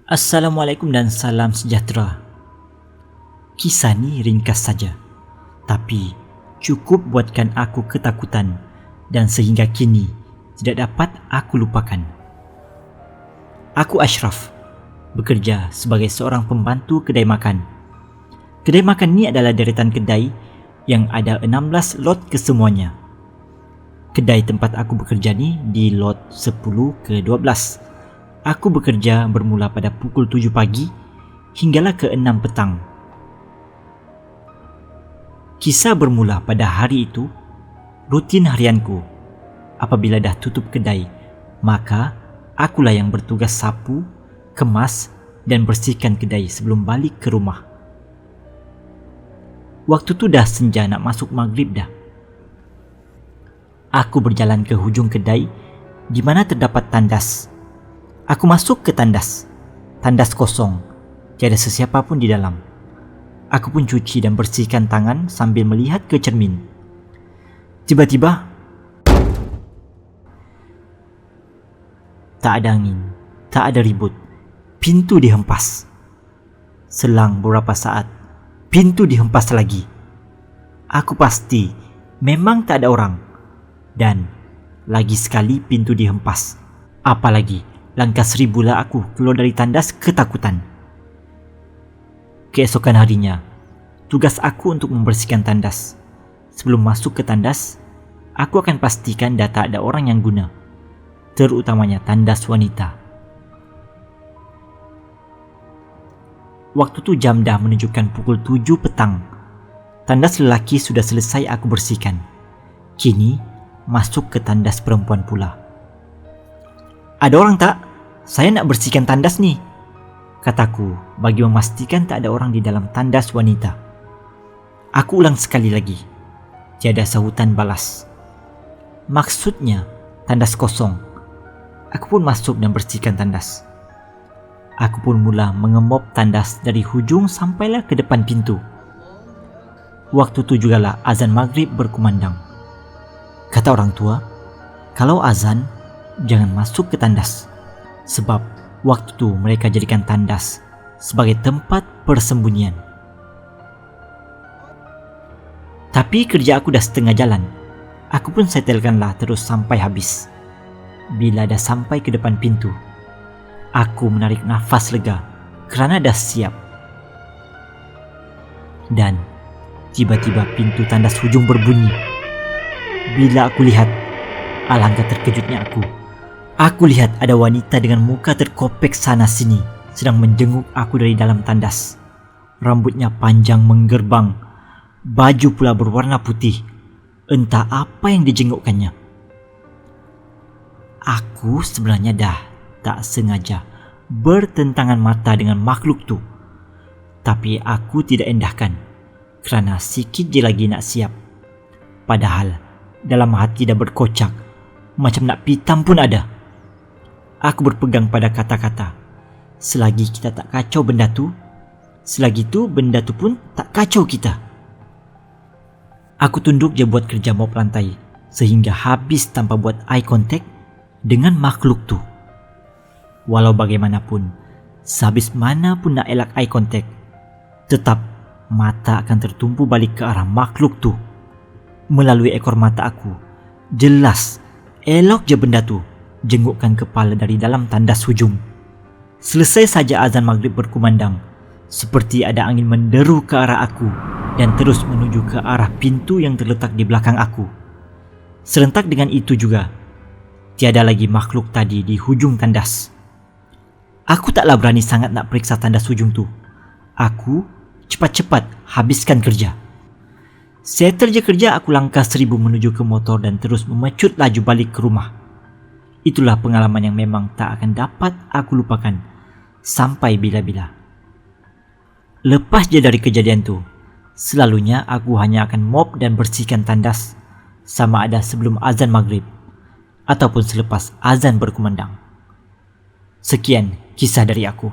Assalamualaikum dan salam sejahtera. Kisah ni ringkas saja, tapi cukup buatkan aku ketakutan dan sehingga kini tidak dapat aku lupakan. Aku Ashraf, bekerja sebagai seorang pembantu kedai makan. Kedai makan ni adalah deretan kedai yang ada 16 lot kesemuanya. Kedai tempat aku bekerja ni di lot 10 ke 12. Aku bekerja bermula pada pukul 7 pagi hinggalah ke 6 petang. Kisah bermula pada hari itu, rutin harianku. Apabila dah tutup kedai, maka akulah yang bertugas sapu, kemas dan bersihkan kedai sebelum balik ke rumah. Waktu tu dah senja nak masuk maghrib dah. Aku berjalan ke hujung kedai di mana terdapat tandas. Aku masuk ke tandas. Tandas kosong. Tiada sesiapa pun di dalam. Aku pun cuci dan bersihkan tangan sambil melihat ke cermin. Tiba-tiba, tak ada angin, tak ada ribut. Pintu dihempas. Selang beberapa saat, pintu dihempas lagi. Aku pasti memang tak ada orang. Dan lagi sekali pintu dihempas. Apalagi langkah 1000 lah aku keluar dari tandas ketakutan. Keesokan harinya, tugas aku untuk membersihkan tandas. Sebelum masuk ke tandas, aku akan pastikan dah tak ada orang yang guna, terutamanya tandas wanita. Waktu tu jam dah menunjukkan pukul 7 petang. Tandas lelaki sudah selesai aku bersihkan. Kini, masuk ke tandas perempuan pula. Ada orang tak? Saya nak bersihkan tandas ni, kataku bagi memastikan tak ada orang di dalam tandas wanita. Aku ulang sekali lagi. Tiada sahutan balas. Maksudnya tandas kosong. Aku pun masuk dan bersihkan tandas. Aku pun mula mengemop tandas dari hujung sampailah ke depan pintu. Waktu tu jugalah azan maghrib berkumandang. Kata orang tua, kalau azan, jangan masuk ke tandas. Sebab waktu tu mereka jadikan tandas sebagai tempat persembunyian. Tapi kerja aku dah setengah jalan. Aku pun setelkanlah terus sampai habis. Bila dah sampai ke depan pintu, aku menarik nafas lega kerana dah siap. Dan tiba-tiba pintu tandas hujung berbunyi. Bila aku lihat, alangkah terkejutnya aku. Aku lihat ada wanita dengan muka terkopek sana sini sedang menjenguk aku dari dalam tandas. Rambutnya panjang menggerbang, baju pula berwarna putih. Entah apa yang dijengukkannya. Aku sebenarnya dah tak sengaja bertentangan mata dengan makhluk tu. Tapi aku tidak endahkan kerana sikit je lagi nak siap. Padahal dalam hati dah berkocak, macam nak pitam pun ada. Aku berpegang pada kata-kata, selagi kita tak kacau benda tu, selagi tu benda tu pun tak kacau kita. Aku tunduk je buat kerja mop lantai sehingga habis tanpa buat eye contact dengan makhluk tu. Walau bagaimanapun, sehabis mana pun nak elak eye contact, tetap mata akan tertumpu balik ke arah makhluk tu. Melalui ekor mata aku, jelas elok je benda tu jengukkan kepala dari dalam tandas hujung. Selesai saja azan maghrib berkumandang, seperti ada angin menderu ke arah aku dan terus menuju ke arah pintu yang terletak di belakang aku. Serentak dengan itu juga, tiada lagi makhluk tadi di hujung tandas. Aku taklah berani sangat nak periksa tandas hujung tu. Aku cepat-cepat habiskan kerja. Settle je kerja, aku langkah 1000 menuju ke motor dan terus memecut laju balik ke rumah. Itulah pengalaman yang memang tak akan dapat aku lupakan sampai bila-bila. Lepas je dari kejadian tu, selalunya aku hanya akan mop dan bersihkan tandas sama ada sebelum azan maghrib ataupun selepas azan berkumandang. Sekian kisah dari aku.